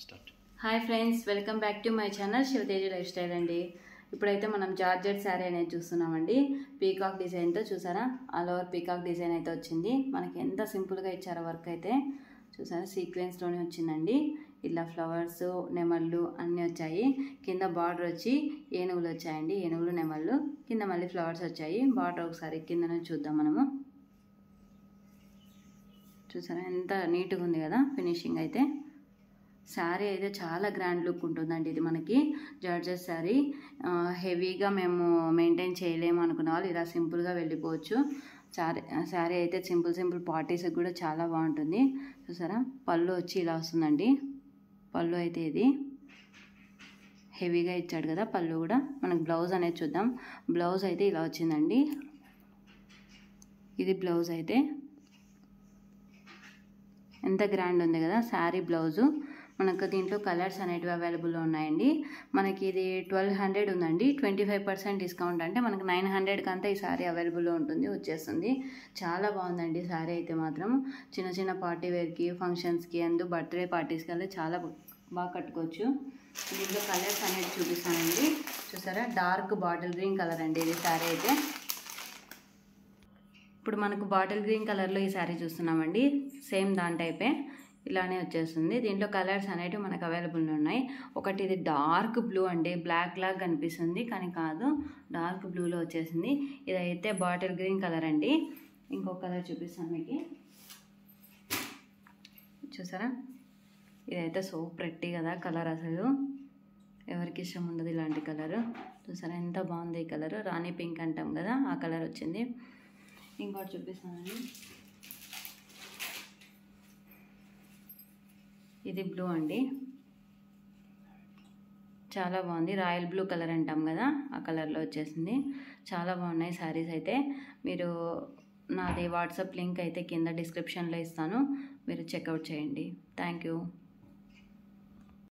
Start. Hi friends, welcome back to my channel Shiva Teja life style అండి. ఇప్పుడైతే మనం georgette sari అనేది చూస్తున్నామండి. పీకాక్ డిజైన్తో చూసారా, ఆల్ ఓవర్ పీకాక్ డిజైన్ అయితే వచ్చింది. మనకి ఎంత సింపుల్గా ఇచ్చారో వర్క్ అయితే చూసారా, సీక్వెన్స్లోనే వచ్చిందండి. ఇలా ఫ్లవర్స్, నెమళ్ళు అన్నీ వచ్చాయి. కింద బార్డర్ వచ్చి ఏనుగులు వచ్చాయండి, ఏనుగులు నెమళ్ళు. కింద మళ్ళీ ఫ్లవర్స్ వచ్చాయి. బార్డర్ ఒకసారి కింద నుంచి చూద్దాం మనము. చూసారా ఎంత నీట్గా ఉంది కదా ఫినిషింగ్ అయితే. శారీ అయితే చాలా గ్రాండ్ లుక్ ఉంటుందండి. ఇది మనకి జార్జెట్ శారీ. హెవీగా మేము మెయింటైన్ చేయలేము అనుకున్న వాళ్ళు ఇలా సింపుల్గా వెళ్ళిపోవచ్చు. శారీ అయితే సింపుల్ పార్టీస్కి కూడా చాలా బాగుంటుంది. చూసారా, పళ్ళు వచ్చి ఇలా వస్తుందండి. పళ్ళు అయితే ఇది హెవీగా ఇచ్చాడు కదా పళ్ళు కూడా. మనకు బ్లౌజ్ అనేది చూద్దాం. బ్లౌజ్ అయితే ఇలా వచ్చిందండి. ఇది బ్లౌజ్ అయితే ఎంత గ్రాండ్ ఉంది కదా శారీ బ్లౌజు. మనకు దీంట్లో కలర్స్ అనేటివి అవైలబుల్లో ఉన్నాయండి. మనకి ఇది 1200 ఉందండి. 25% డిస్కౌంట్ అంటే మనకు 900కి అంతా ఈ శారీ అవైలబుల్లో ఉంటుంది, వచ్చేస్తుంది. చాలా బాగుందండి శారీ అయితే మాత్రం. చిన్న పార్టీ వేర్కి, ఫంక్షన్స్కి అండ్ బర్త్డే పార్టీస్కి అయితే చాలా బాగా కట్టుకోవచ్చు. దీంట్లో కలర్స్ అనేవి చూపిస్తానండి. చూసారా, డార్క్ బాటిల్ గ్రీన్ కలర్ అండి ఇది శారీ అయితే. ఇప్పుడు మనకు బాటిల్ గ్రీన్ కలర్లో ఈ శారీ చూస్తున్నామండి. సేమ్ దాని టైపే ఇలానే వచ్చేస్తుంది. దీంట్లో కలర్స్ అనేటివి మనకు అవైలబుల్ ఉన్నాయి. ఒకటి ఇది డార్క్ బ్లూ అండి, బ్లాక్ లాగా కనిపిస్తుంది కానీ కాదు, డార్క్ బ్లూలో వచ్చేసింది. ఇదైతే బాటిల్ గ్రీన్ కలర్ అండి. ఇంకో కలర్ చూపిస్తాను మీకు. చూసారా, ఇదైతే సో ప్రెట్టి కదా కలర్. అసలు ఎవరికి ఇష్టం ఉండదు ఇలాంటి కలరు. చూసారా ఎంత బాగుంది ఈ కలర్. రాణి పింక్ అంటాం కదా, ఆ కలర్ వచ్చింది. ఇంకోటి చూపిస్తానండి. ఇది బ్లూ అండి, చాలా బాగుంది. రాయల్ బ్లూ కలర్ అంటాం కదా, ఆ కలర్లో వచ్చేసింది. చాలా బాగున్నాయి శారీస్ అయితే. మీరు నాది వాట్సాప్ లింక్ అయితే కింద డిస్క్రిప్షన్లో ఇస్తాను, మీరు చెక్అవుట్ చేయండి. Thank you.